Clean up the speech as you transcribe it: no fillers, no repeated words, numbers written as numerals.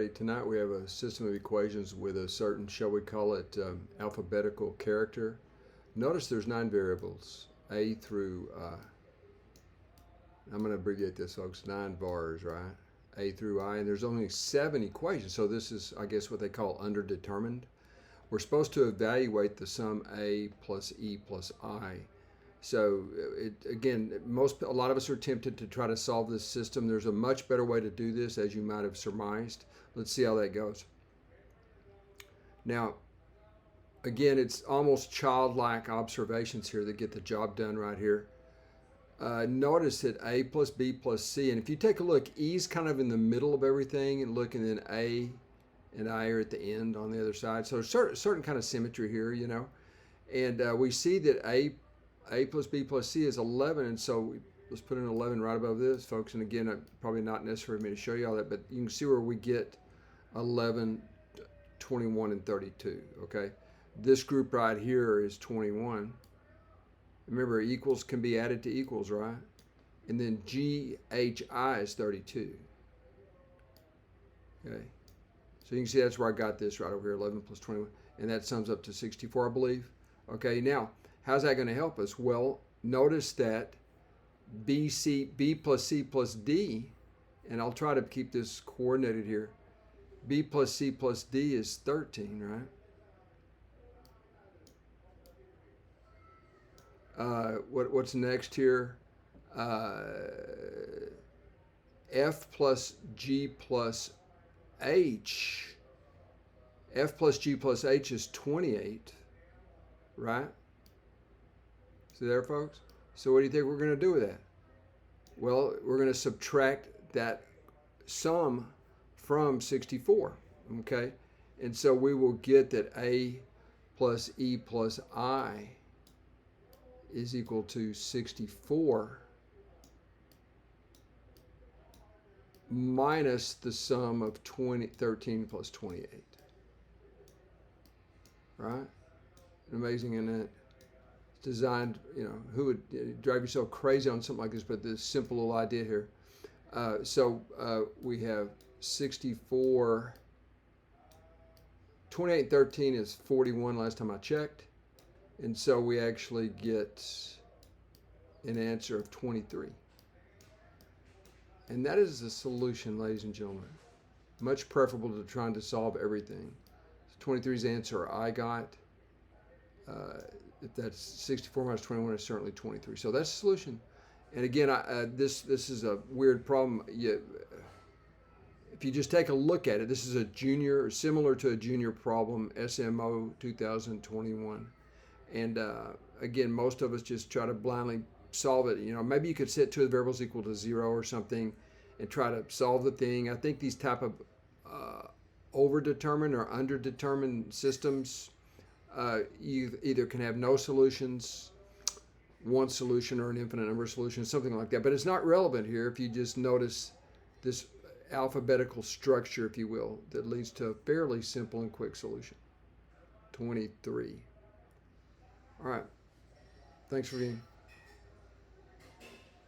Tonight we have a system of equations with a certain, shall we call it, alphabetical character. Notice there's 9 variables, A through, I'm going to abbreviate this, folks, 9 vars, right? A through I, and there's only 7 equations, so this is, I guess, what they call underdetermined. We're supposed to evaluate the sum A plus E plus I. So again, a lot of us are tempted to try to solve this system. There's a much better way to do this, as you might have surmised. Let's see how that goes. Now, again, it's almost childlike observations here that get the job done right here. Notice that A plus B plus C, and if you take a look, E's kind of in the middle of everything, and look, and then A and I are at the end on the other side. So certain kind of symmetry here, you know. And we see that A plus B plus C is 11, and so let's put an 11 right above this, folks. And again, probably not necessary for me to show you all that, but you can see where we get 11, 21, and 32, okay? This group right here is 21. Remember, equals can be added to equals, right? And then G+H+I is 32, okay? So you can see that's where I got this right over here, 11 plus 21, and that sums up to 64, I believe. Okay, now, how's that going to help us? Well, notice that B plus C plus D, and I'll try to keep this coordinated here. B plus C plus D is 13, right? What's next here? F plus G plus H. F plus G plus H is 28, right? See there, folks? So what do you think we're going to do with that? Well, we're going to subtract that sum from 64, okay? And so we will get that A plus E plus I is equal to 64 minus the sum of 13 plus 28. Right? Amazing, isn't it? It's designed, you know, who would drive yourself crazy on something like this, but this simple little idea here. So we have 64, 28 and 13 is 41 last time I checked. And so we actually get an answer of 23. And that is the solution, ladies and gentlemen. Much preferable to trying to solve everything. 23's answer I got. If that's 64 minus 21 is certainly 23. So that's the solution. And again, this is a weird problem. If you just take a look at it, this is a junior, similar to a junior problem, SMO 2021. And again, most of us just try to blindly solve it. You know, maybe you could set 2 of the variables equal to 0 or something and try to solve the thing. I think these type of overdetermined or underdetermined systems, you either can have no solutions, one solution, or an infinite number of solutions, something like that. But it's not relevant here if you just notice this alphabetical structure, if you will, that leads to a fairly simple and quick solution. 23. All right. Thanks for being.